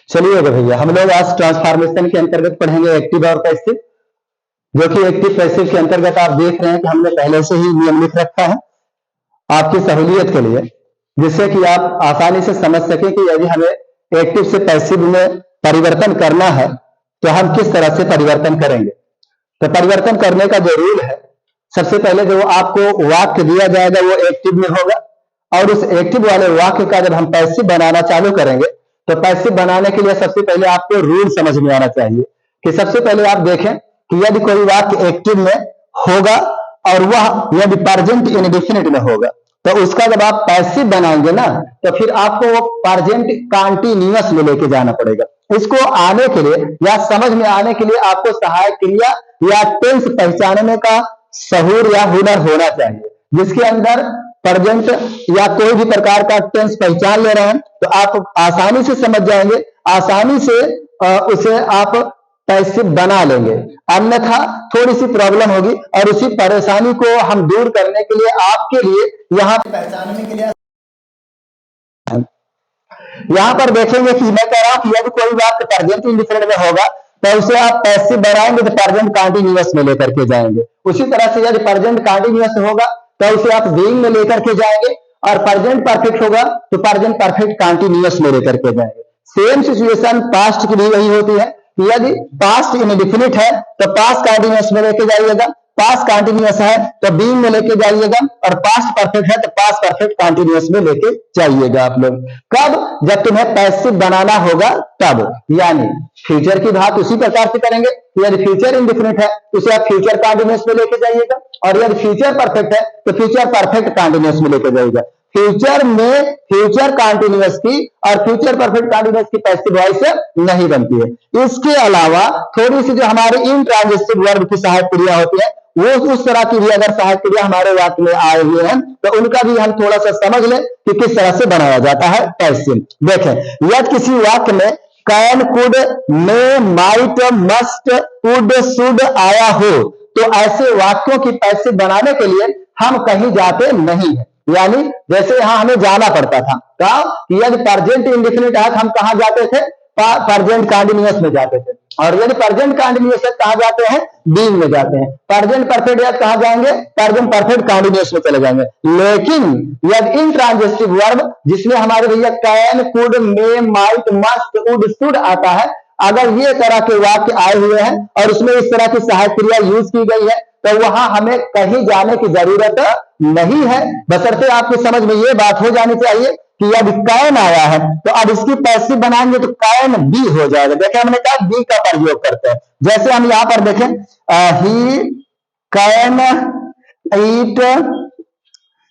चलिएगा भैया, हम लोग आज ट्रांसफॉर्मेशन के अंतर्गत पढ़ेंगे एक्टिव और पैसिव, जो कि एक्टिव पैसिव के अंतर्गत आप देख रहे हैं कि हमने पहले से ही नियम लिख रखा है आपकी सहूलियत के लिए, जिससे कि आप आसानी से समझ सकें कि यदि हमें एक्टिव से पैसिव में परिवर्तन करना है तो हम किस तरह से परिवर्तन करेंगे। तो परिवर्तन करने का जो रूल है, सबसे पहले जो आपको वाक्य दिया जाएगा वो एक्टिव में होगा, और उस एक्टिव वाले वाक्य का जब हम पैसिव बनाना चालू करेंगे तो पैसिव बनाने के लिए सबसे पहले आपको रूल समझ में आना चाहिए कि सबसे पहले आप देखें कि यदि कोई वाक्य एक्टिव में होगा और वह यदि प्रेजेंट इंडेफिनिट में होगा तो उसका जब आप पैसिव बनाएंगे ना तो फिर आपको वो प्रेजेंट कंटीन्यूअस में लेके जाना पड़ेगा। इसको आने के लिए या समझ में आने के लिए आपको सहायक क्रिया या टेंस पहचानने का सहूर या हुनर होना चाहिए, जिसके अंदर प्रेजेंट या कोई भी प्रकार का टेंस पहचान ले रहे हैं तो आप आसानी से समझ जाएंगे, आसानी से उसे आप पैसिव बना लेंगे। अन्यथा थोड़ी सी प्रॉब्लम होगी और उसी परेशानी को हम दूर करने के लिए आपके लिए यहाँ पहचानने के लिए यहाँ पर देखेंगे कि मैं कह रहा हूं कि यदि कोई वाक्य प्रेजेंट इंडिफिनिट में होगा तो उसे आप पैसिव बनाएंगे तो प्रेजेंट कंटीन्यूअस में लेकर के जाएंगे। उसी तरह से यदि प्रेजेंट कंटीन्यूअस होगा तो उसे आप बीइंग में लेकर के जाएंगे, और प्रेजेंट परफेक्ट होगा तो प्रेजेंट परफेक्ट कंटीन्यूअस में लेकर के जाएंगे। सेम सिचुएशन पास्ट की भी वही होती है, यदि पास्ट इंडेफिनिट है तो पास्ट कंटीन्यूअस में लेके जाइएगा, पास्ट कंटीन्यूअस है तो बीइंग में लेके जाइएगा, और पास्ट परफेक्ट है तो पास्ट परफेक्ट कंटीन्यूअस में लेके जाइएगा आप लोग। कब? जब तुम्हें पैसिव बनाना होगा तब, यानी फ्यूचर की बात उसी प्रकार से करेंगे। यदि फ्यूचर इंडेफिनिट है तो उसे आप फ्यूचर कंटीन्यूअस में लेके जाइएगा, और यदि फ्यूचर परफेक्ट है तो फ्यूचर परफेक्ट कंटीन्यूअस में लेके जाइएगा। फ्यूचर में फ्यूचर कंटीन्यूअस की और फ्यूचर परफेक्ट कंटीन्यूअस की पैसिव वॉइस नहीं बनती है। इसके अलावा थोड़ी सी जो हमारे इंट्रांजिटिव वर्ब की सहायक क्रिया होती है वो उस तरह की भी अगर सहायक क्रिया हमारे वाक्य में आए हुए हैं तो उनका भी हम थोड़ा सा समझ लें कि किस तरह से बनाया जाता है पैसिव। देखें, यदि किसी वाक्य में can, could, may, might, must, would, should आया हो तो ऐसे वाक्यों की पैसिव बनाने के लिए हम कहीं जाते नहीं है। यानी जैसे यहां हमें जाना पड़ता था, कहा कि यदि प्रेजेंट इंडेफिनिट है तो हम कहां जाते थे? प्रेजेंट कंटीन्यूअस में जाते थे, और यदि प्रेजेंट कंटीन्यूअस है कहां जाते हैं? बीइंग में जाते हैं। प्रेजेंट परफेक्ट है कहां जाएंगे? प्रेजेंट परफेक्ट कंटीन्यूअस में चले जाएंगे। लेकिन यदि इंट्रांजिटिव वर्ब जिसमें हमारे भैया can, could, may, might, must, would, should आता है, अगर ये तरह के वाक्य आए हुए हैं और उसमें इस तरह की सहायक क्रिया यूज की गई है तो वहां हमें कहीं जाने की जरूरत नहीं है, बशर्ते आपकी समझ में ये बात हो जानी चाहिए कि यदि कैन आया है तो अब इसकी पैसिव बनाएंगे तो कैन बी हो जाएगा। देखें, हमने कहा बी का प्रयोग करते हैं। जैसे हम यहां पर देखें, he can eat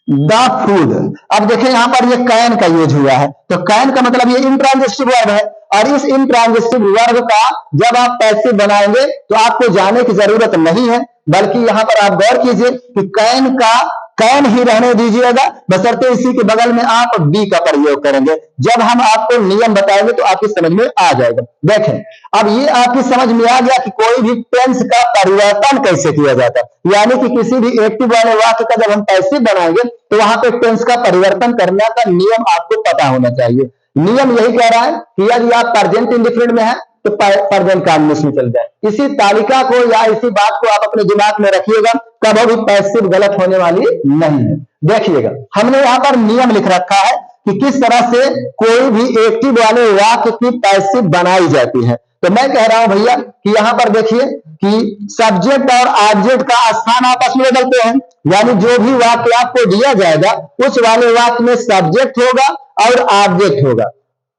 the food. अब देखें यहां पर ये कैन का यूज हुआ है तो कैन का मतलब ये इंट्रांजिटिव वर्ब है, और इस इंट्रांजिटिव वर्ब का जब आप पैसिव बनाएंगे तो आपको जाने की जरूरत नहीं है, बल्कि यहां पर आप गौर कीजिए कि कैन का कैन ही रहने दीजिएगा, बशर्ते इसी के बगल में आप बी का प्रयोग करेंगे। जब हम आपको नियम बताएंगे तो आपकी समझ में आ जाएगा। देखें, अब ये आपकी समझ में आ गया कि कोई भी टेंस का परिवर्तन कैसे किया जाता है, यानी कि किसी भी एक्टिव वाले वाक्य का जब हम पैसिव बनाएंगे तो वहां पे टेंस का परिवर्तन करने का नियम आपको पता होना चाहिए। नियम यही कह रहा है कि यदि आप प्रेजेंट इंडेफिनिट में है तो प्रेजेंट कंटीन्यूअस में चल जाए। इसी तालिका को या इसी बात को आप अपने दिमाग में रखिएगा, कभी भी पैसिव गलत होने वाली नहीं है। देखिएगा, हमने यहाँ पर नियम लिख रखा है कि किस तरह से कोई भी एक्टिव वाले वाक्य की पैसिव बनाई जाती है। तो मैं कह रहा हूं भैया कि यहाँ पर देखिए कि सब्जेक्ट और ऑब्जेक्ट का स्थान आपस में बदलते हैं, यानी जो भी वाक्य आपको दिया जाएगा उस वाले वाक्य में सब्जेक्ट होगा और ऑब्जेक्ट होगा।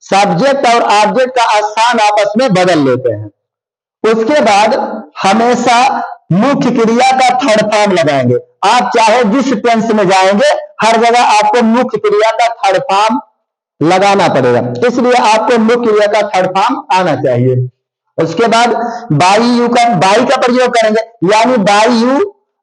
सब्जेक्ट और ऑब्जेक्ट का स्थान आपस में बदल लेते हैं। उसके बाद हमेशा मुख्य क्रिया का थर्ड फॉर्म लगाएंगे। आप चाहे जिस टेंस में जाएंगे हर जगह आपको मुख्य क्रिया का थर्ड फॉर्म लगाना पड़ेगा, इसलिए आपको मुख्य क्रिया का थर्ड फॉर्म आना चाहिए। उसके बाद बाई का प्रयोग करेंगे, यानी बाई यू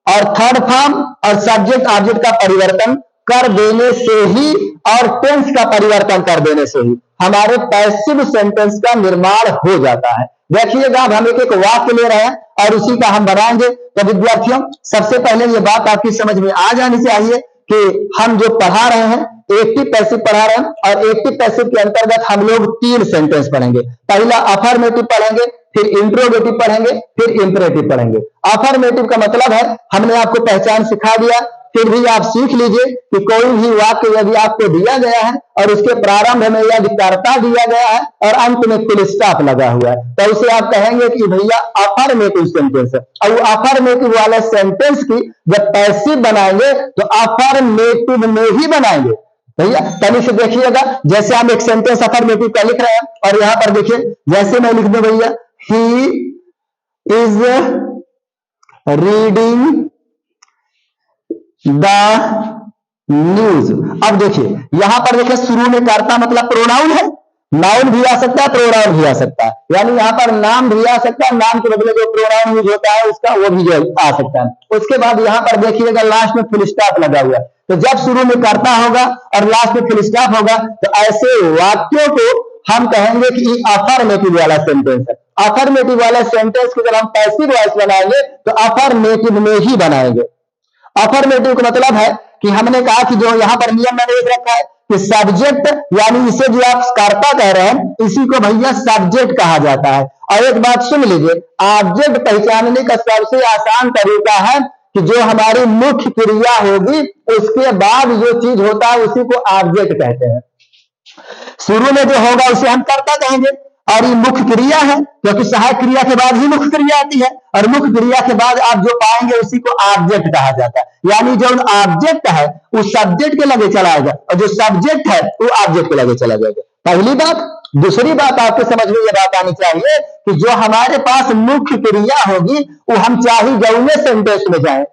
और थर्ड फॉर्म और सब्जेक्ट ऑब्जेक्ट का परिवर्तन कर देने से ही और टेंस का परिवर्तन कर देने से ही हमारे पैसिव सेंटेंस का निर्माण हो जाता है। देखिएगा, अब हम एक एक वाक्य ले रहे हैं और उसी का हम बनाएंगे। तो विद्यार्थियों, सबसे पहले ये बात आपकी समझ में आ जानी चाहिए कि हम जो पढ़ा रहे हैं एक्टिव पैसिव पढ़ा रहे हैं, और एक्टिव पैसिव के अंतर्गत हम लोग 3 सेंटेंस पढ़ेंगे। पहला अफर्मेटिव पढ़ेंगे, फिर इंट्रोगेटिव पढ़ेंगे, फिर इंपरेटिव पढ़ेंगे। अफर्मेटिव का मतलब है हमने आपको पहचान सिखा दिया, फिर भी आप सीख लीजिए कि कोई भी वाक्य यदि आपको दिया गया है और उसके प्रारंभ में यदि कर्ता दिया गया है और अंत में फुल स्टॉप लगा हुआ है, तो उसे आप कहेंगे कि भैया अफर्मेटिव सेंटेंस है। और अफर्मेटिव वाले सेंटेंस की जब पैसिव बनाएंगे तो अफर्मेटिव में ही बनाएंगे। भैया पहले से देखिएगा, जैसे हम एक सेंटेंस अफर्मेटिव का लिख रहे हैं और यहां पर देखिए, जैसे मैं लिख दूं भैया he is reading the news. अब देखिए यहां पर देखिए शुरू में कर्ता मतलब प्रोनाउन है, नाउन भी आ सकता है, प्रोनाउन भी आ सकता है, यानी यहां पर नाम भी आ सकता है, नाम के बदले जो प्रोनाउन यूज होता है उसका वो भी आ सकता है। उसके बाद यहां पर देखिएगा लास्ट में फुल स्टॉप लगा हुआ है, तो जब शुरू में कर्ता होगा और लास्ट में फुल स्टॉप होगा तो ऐसे वाक्यों को हम कहेंगे कि अफर्मेटिव वाला सेंटेंस है। अफर्मेटिव वाला सेंटेंस को जब हम पैसिव वॉइस बनाएंगे तो अफर्मेटिव में ही बनाएंगे। अफर्मेटिव का मतलब है कि हमने कहा कि जो यहां पर नियम मैंने एक रखा है कि सब्जेक्ट, यानी इसे जो आप कर्ता कह रहे हैं इसी को भैया सब्जेक्ट कहा जाता है। और एक बात सुन लीजिए, ऑब्जेक्ट पहचानने का सबसे आसान तरीका है कि जो हमारी मुख्य क्रिया होगी उसके बाद जो चीज होता है उसी को ऑब्जेक्ट कहते हैं। शुरू में जो होगा उसे हम कर्ता कहेंगे, और ये मुख्य क्रिया है क्योंकि सहायक क्रिया के बाद ही मुख्य क्रिया आती है, और मुख्य क्रिया के बाद आप जो पाएंगे उसी को ऑब्जेक्ट कहा जाता है। यानी जो ऑब्जेक्ट है वो सब्जेक्ट के लगे चला आएगा और जो सब्जेक्ट है वो ऑब्जेक्ट के लगे चला जाएगा। पहली बात। दूसरी बात आपके समझ में ये बात आनी चाहिए कि जो हमारे पास मुख्य क्रिया होगी वो हम चाहे गौने सेंटेंस में जाए,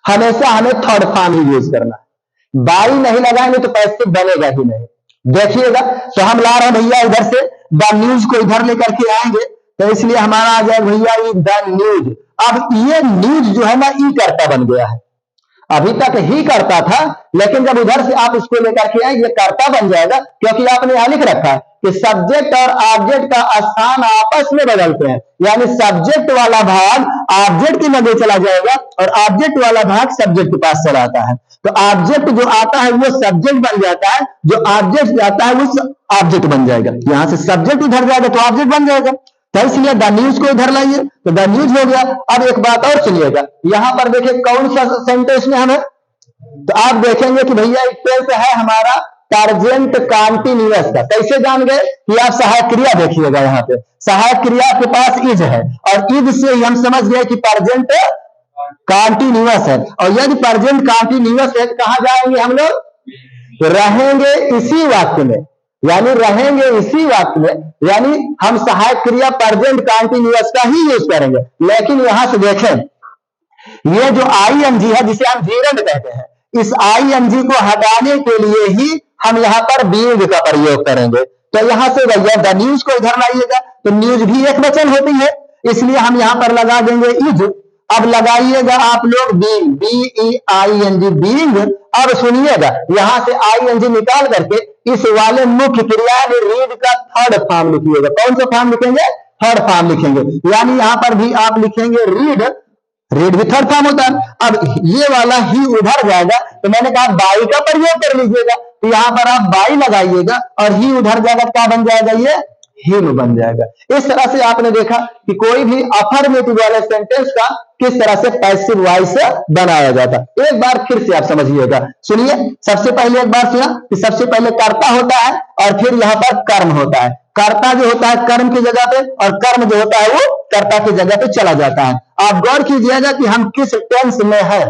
हमेशा हमें थर्ड फॉर्म ही यूज करना है। बाई नहीं लगाएंगे तो पैसिव बनेगा ही नहीं। देखिएगा, तो हम ला रहे हैं भैया इधर से द न्यूज को इधर लेकर के आएंगे तो इसलिए हमारा आ जाए भैया ये द न्यूज। अब ये न्यूज जो है ना ई कर्ता बन गया है, अभी तक ही करता था, लेकिन जब उधर से आप उसको लेकर के आए ये कर्ता बन जाएगा, क्योंकि आपने यहां लिख रखा है कि सब्जेक्ट और ऑब्जेक्ट का स्थान आपस में बदलते हैं। यानी सब्जेक्ट वाला भाग ऑब्जेक्ट के लगे चला जाएगा और ऑब्जेक्ट वाला भाग सब्जेक्ट के पास चला आता है। तो ऑब्जेक्ट जो आता है वो सब्जेक्ट बन जाता है, जो ऑब्जेक्ट जाता है वो ऑब्जेक्ट बन जाएगा। यहां से सब्जेक्ट उधर जाएगा तो ऑब्जेक्ट बन जाएगा। तो इसलिए द न्यूज को इधर लाइए तो द न्यूज हो गया। अब एक बात और सुनिएगा, यहां पर देखिए कौन सा सेंटेंस में हमें, तो आप देखेंगे कि भैया टेंस है हमारा प्रेजेंट कॉन्टिन्यूअस का। कैसे जान गए कि आप सहायक क्रिया देखिएगा, यहाँ पे सहायक क्रिया के पास इज है और इज से ही हम समझ गए कि प्रेजेंट कॉन्टिन्यूअस है। और यदि प्रेजेंट कॉन्टिन्यूअस है तो कहां जाएंगे हम लोग, रहेंगे इसी वाक्य में, यानी रहेंगे इसी वाक्य में, यानी हम सहायक क्रिया प्रेजेंट कॉन्टिन्यूअस का ही यूज करेंगे। लेकिन यहां से देखें ये जो आईएनजी है जिसे हम जीरेंड कहते हैं, इस आईएनजी को हटाने के लिए ही हम यहाँ पर बीइंग का प्रयोग करेंगे। तो यहां से भैया द न्यूज को इधर लाइएगा तो न्यूज भी एक वचन होती है, इसलिए हम यहां पर लगा देंगे इज। अब लगाइएगा आप लोग बीइंग, BEING बीइंग। अब सुनिएगा यहां से आईएनजी निकाल करके इस वाले मुख्य क्रिया में रीड का थर्ड फॉर्म लिखिएगा। कौन सा फॉर्म लिखेंगे, थर्ड फॉर्म लिखेंगे। यानी यहां पर भी आप लिखेंगे रीड, रीड भी थर्ड फॉर्म होता है। अब ये वाला ही उधर जाएगा तो मैंने कहा बाई का प्रयोग कर लीजिएगा, तो यहां पर आप बाई लगाइएगा और ही उधर जाएगा, क्या बन जाएगा, ये हिम बन जाएगा। इस तरह से आपने देखा कि कोई भी अफर्मेटिव वाले सेंटेंस का किस तरह से पैसिव वॉइस बनाया जाता। एक बार फिर से आप समझिएगा, सुनिए। सबसे पहले एक बार सुना कि सबसे पहले कर्ता होता है और फिर यहाँ पर कर्म होता है। कर्ता जो होता है कर्म की जगह पे और कर्म जो होता है वो कर्ता की जगह पे चला जाता है। आप गौर कीजिएगा कि हम किस टेंस में है।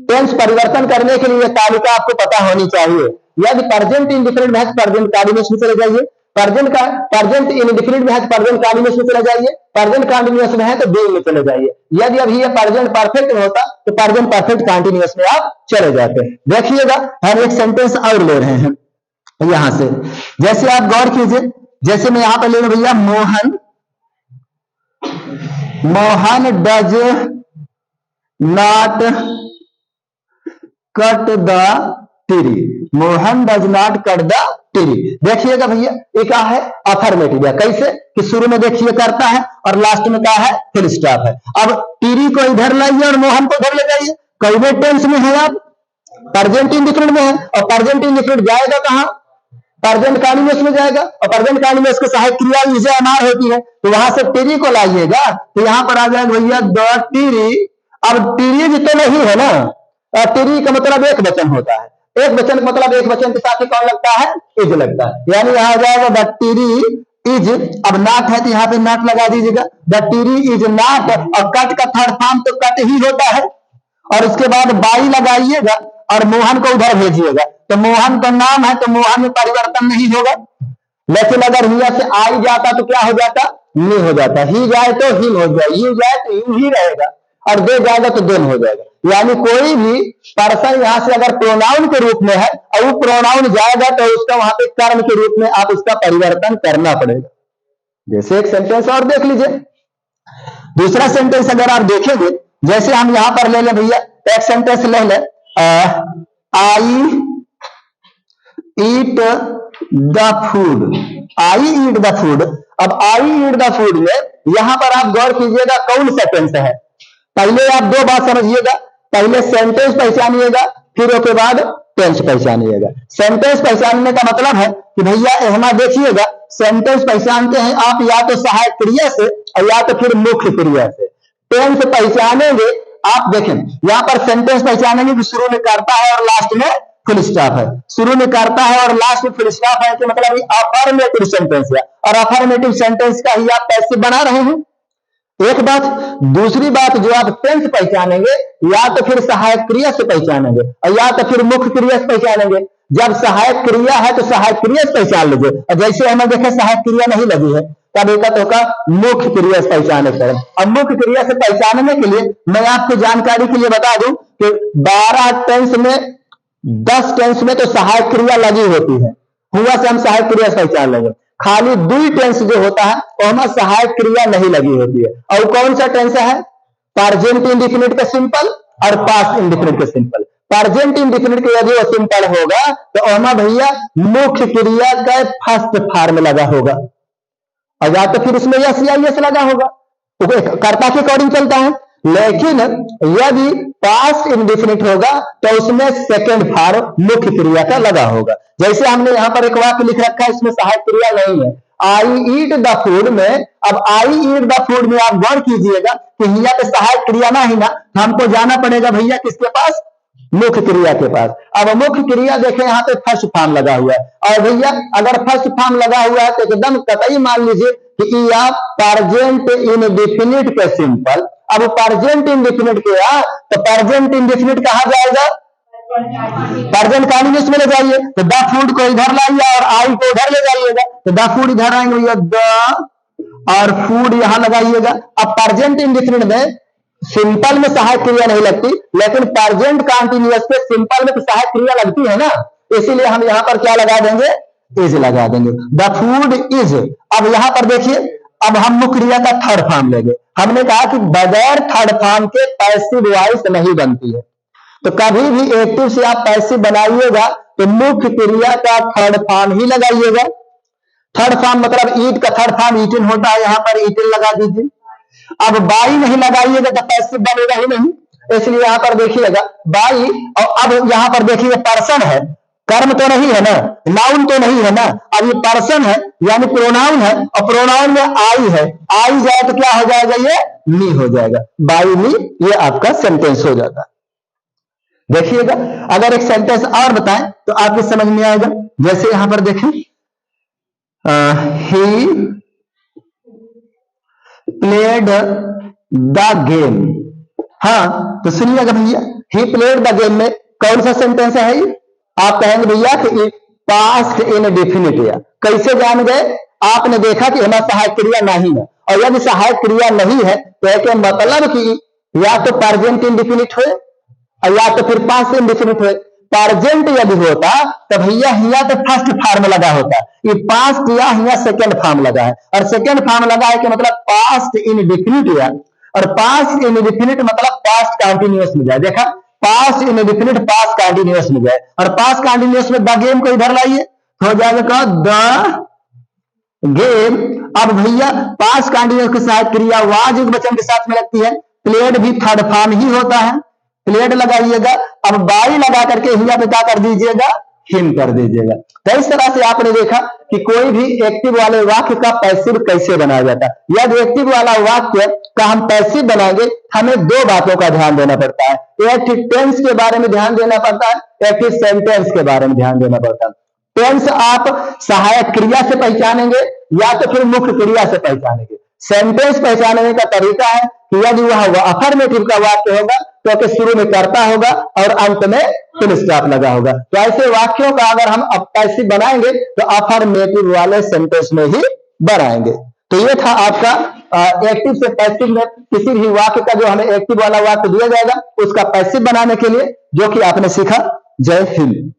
टेंस परिवर्तन करने के लिए तालिका आपको पता होनी चाहिए। यदि प्रेजेंट इंडिफरेंट में है तो प्रेजेंट कॉन्टिन्यूअस में चले जाइए, प्रेजेंट इंडिफरेंट में है तो प्रेजेंट कॉन्टिन्यूअस में चले जाइए, प्रेजेंट कॉन्टिन्यूअस में है तो बीइंग में चले जाइए। यदि अभी ये प्रेजेंट परफेक्ट में होता तो प्रेजेंट परफेक्ट कॉन्टिन्यूअस में आप चले जाते। देखिएगा हम एक सेंटेंस और ले रहे हैं यहां से, जैसे आप गौर कीजिए, जैसे मैं यहां पर ले रहा हूं भैया Mohan does not cut the tree, Mohan does not cut the tree. देखिएगा भैया ये क्या है, अफर्मेटिव है। कैसे कि शुरू में देखिए करता है और लास्ट में क्या है, फुल स्टॉप है। अब ट्री को इधर लाइए और मोहन को इधर ले जाइए, कई टेंस में है आप, प्रेजेंट इंडिफिनिट में है, और प्रेजेंट इंडिफिनिट जाएगा कहां? प्रेजेंट कंटीन्यूअस में जाएगा, और प्रेजेंट कंटीन्यूअस की सहायक क्रिया इज एम आर होती है, तो वहां से टीरी को लाइएगा तो यहां पर आ जाएगा भैया द टीरी। अब टीरी भी तो नहीं है ना, टीरी का मतलब एक वचन होता है, एक वचन का मतलब एक वचन के साथ ही कौन लगता है? इज लगता है, यानी यहां आ जाएगा द टीरी इज। अब नॉट है तो यहाँ पे नॉट लगा दीजिएगा, द टीरी इज नॉट, और कट का थर्ड फॉर्म तो कट ही होता है, और उसके बाद बाई लगाइएगा और मोहन को उधर भेजिएगा, तो मोहन का नाम है तो मोहन में परिवर्तन नहीं होगा। लेकिन अगर हिया से आई जाता तो क्या हो जाता? नी हो जाता। ही जाए तो हिल हो जाए, यू जाए तो यू ही रहेगा, और दे जाएगा तो देन हो जाएगा। यानी कोई भी पर्सन यहां से अगर प्रोनाउन के रूप में है और वो प्रोनाउन जाएगा तो उसका वहां पे कर्म के रूप में आप उसका परिवर्तन करना पड़ेगा। जैसे एक सेंटेंस और देख लीजिए, दूसरा सेंटेंस अगर आप देखेंगे, जैसे हम यहां पर ले लें भैया, एक सेंटेंस ले लें, I eat the food, I eat the food. अब आई ईट द फूड में यहां पर आप गौर कीजिएगा कौन सा टेंस है। पहले आप दो बात समझिएगा, पहले सेंटेंस पहचानिएगा, फिर उसके बाद टेंस पहचानिएगा। सेंटेंस पहचानने का मतलब है कि भैया यहाँ देखिएगा, सेंटेंस पहचानते हैं आप या तो सहायक क्रिया से और या तो फिर मुख्य क्रिया से। टेंस पहचानेंगे आप, देखें यहां पर सेंटेंस पहचानेंगे कि शुरू में करता है और लास्ट में फुल स्टॉप है, शुरू में करता है और लास्ट में फुल स्टॉप है, तो मतलब अफर्मेटिव सेंटेंस है, और अफर्मेटिव सेंटेंस का ही आप पैसिव बना रहे हैं। एक बात। दूसरी बात, जो आप टेंस पहचानेंगे या तो फिर सहायक क्रिया से पहचानेंगे और या तो फिर मुख्य क्रिया से पहचानेंगे। जब सहायक क्रिया है तो सहायक क्रिया से पहचान लीजिए, और जैसे हमें देखे सहायक क्रिया नहीं लगी है तब एक होगा मुख्य क्रिया से पहचाने पर। और मुख्य क्रिया से पहचानने के लिए मैं आपको जानकारी के लिए बता दूं कि 12 टेंस में 10 टेंस में तो सहायक क्रिया लगी होती है, हुआ से हम सहायक क्रिया से पहचान लेंगे। खाली 2 टेंस जो होता है वहां सहायक क्रिया नहीं लगी होती है, और कौन सा टेंस है? प्रेजेंट इंडिफिनिट का सिंपल और पास्ट इंडिफिनिट का सिंपल। प्रेजेंट इंडिफिनिट का यदि वो सिंपल होगा तो वहां भैया मुख्य क्रिया का फर्स्ट फॉर्म लगा होगा, और या तो फिर उसमें यस या यस लगा होगा, कर्ता के अकॉर्डिंग चलता है। लेकिन यदि पास्ट इंडिफिनिट होगा तो उसमें सेकंड फॉर्म मुख्य क्रिया का लगा होगा। जैसे हमने यहाँ पर एक वाक्य लिख रखा है, इसमें सहायक क्रिया नहीं है, आई ईट द फूड में। अब आई ईट द फूड में आप गौर कीजिएगा कि हिया पे सहायक क्रिया ना ही ना, हमको जाना पड़ेगा भैया किसके पास? मुख्य क्रिया के पास। अब मुख्य क्रिया देखें यहाँ पे फर्स्ट फॉर्म लगा हुआ है, और भैया अगर फर्स्ट फॉर्म लगा हुआ है तो एकदम कतई मान लीजिए कि आप प्रेजेंट इंडिफिनिट के सिंपल। अब प्रेजेंट इंडिफिनिट के तो प्रेजेंट इंडिफिनिट कहा जाएगा? प्रेजेंट कंटीन्यूअस में ले जाइए, तो द फूड को इधर लाइए और आई को उधर ले जाइएगा, तो द फूड इधर आएंगे भैया, द और फूड यहां लगाइएगा। अब प्रेजेंट इंडिफिनिट में सिंपल में सहायक क्रिया नहीं लगती, लेकिन प्रेजेंट कंटीन्यूअस पे सिंपल में तो सहायक क्रिया लगती है ना, इसीलिए हम यहां पर क्या लगा देंगे? इज लगा देंगे, द फूड इज। अब यहां पर देखिए, अब हम मुख्य क्रिया का थर्ड फॉर्म लेंगे। हमने कहा कि बगैर थर्ड फॉर्म के पैसिव वॉइस नहीं बनती है, तो कभी भी एक्टिव से आप पैसिव बनाइएगा तो मुख्य क्रिया का थर्ड फॉर्म ही लगाइएगा। थर्ड फॉर्म मतलब ईट का थर्ड फॉर्म ईटिन होता है, यहां पर ईटिन लगा दीजिए। अब बाई नहीं लगाइएगा तो पैसिव बनेगा ही नहीं, इसलिए यहां पर देखिएगा बाई। और अब यहां पर देखिए पर्सन है, कर्म तो नहीं है ना, नाउन तो नहीं है ना, अब ये पर्सन है यानी प्रोनाउन है, और प्रोनाउन में आई है, आई जाए तो क्या हो जाएगा? ये मी हो जाएगा, बाई मी, ये आपका सेंटेंस हो जाता है। देखिएगा अगर एक सेंटेंस और बताएं तो आपको समझ में आएगा। जैसे यहां पर देखें, ही प्लेड द गेम। हाँ तो सुनिएगा भैया, ही प्लेड द गेम में कौन सा सेंटेंस है? आप कहेंगे भैया कि पास्ट इंडिफिनिट है। कैसे जान गए? आपने देखा कि हमारा सहायक क्रिया नहीं है, और यदि सहायक क्रिया नहीं है तो एक मतलब कि या तो प्रेजेंट इंडिफिनिट हो और या तो फिर पास्ट इंडिफिनिट हो। प्रेजेंट यदि होता तो भैया हिया तो फर्स्ट फॉर्म लगा होता, ये पास्ट या हिया सेकंड फॉर्म लगा है, और सेकंड फॉर्म लगा है कि मतलब पास्ट इंडिफिनिट है, और पास्ट इंडिफिनिट मतलब पास्ट कंटीन्यूअस में जाए। देखा, पास्ट इंडिफिनिट पास्ट कंटीन्यूअस में जाए, और पास्ट कंटीन्यूअस में द गेम को इधर लाइए, हो जाएगा द गेम। अब भैया पास्ट कंटीन्यूअस की सहायक क्रिया वाज एक वचन के साथ में लगती है, प्लेड भी थर्ड फॉर्म ही होता है, फ्लेड लगाइएगा, अब बाई लगा करके हिया पे क्या कर दीजिएगा, हिम कर दीजिएगा। तो इस तरह से आपने देखा कि कोई भी एक्टिव वाले वाक्य का पैसिव कैसे बनाया जाता है। यदि एक्टिव वाला वाक्य का हम पैसिव बनाएंगे, हमें दो बातों का ध्यान देना पड़ता है। एक टेंस के बारे में ध्यान देना पड़ता है, एक सेंटेंस के बारे में ध्यान देना पड़ता है। टेंस आप सहायक क्रिया से पहचानेंगे या तो फिर मुख्य क्रिया से पहचानेंगे। सेंटेंस पहचानने का तरीका है कि यदि वह अफर्मेटिव का वाक्य होगा तो कि शुरू में कर्ता होगा और अंत में फुल स्टॉप लगा होगा। तो ऐसे वाक्यों का अगर हम पैसिव बनाएंगे तो अफर्मेटिव वाले सेंटेंस में ही बनाएंगे। तो ये था आपका एक्टिव से पैसिव में किसी भी वाक्य का जो हमें एक्टिव वाला वाक्य दिया जाएगा उसका पैसिव बनाने के लिए, जो कि आपने सीखा। जय हिंद।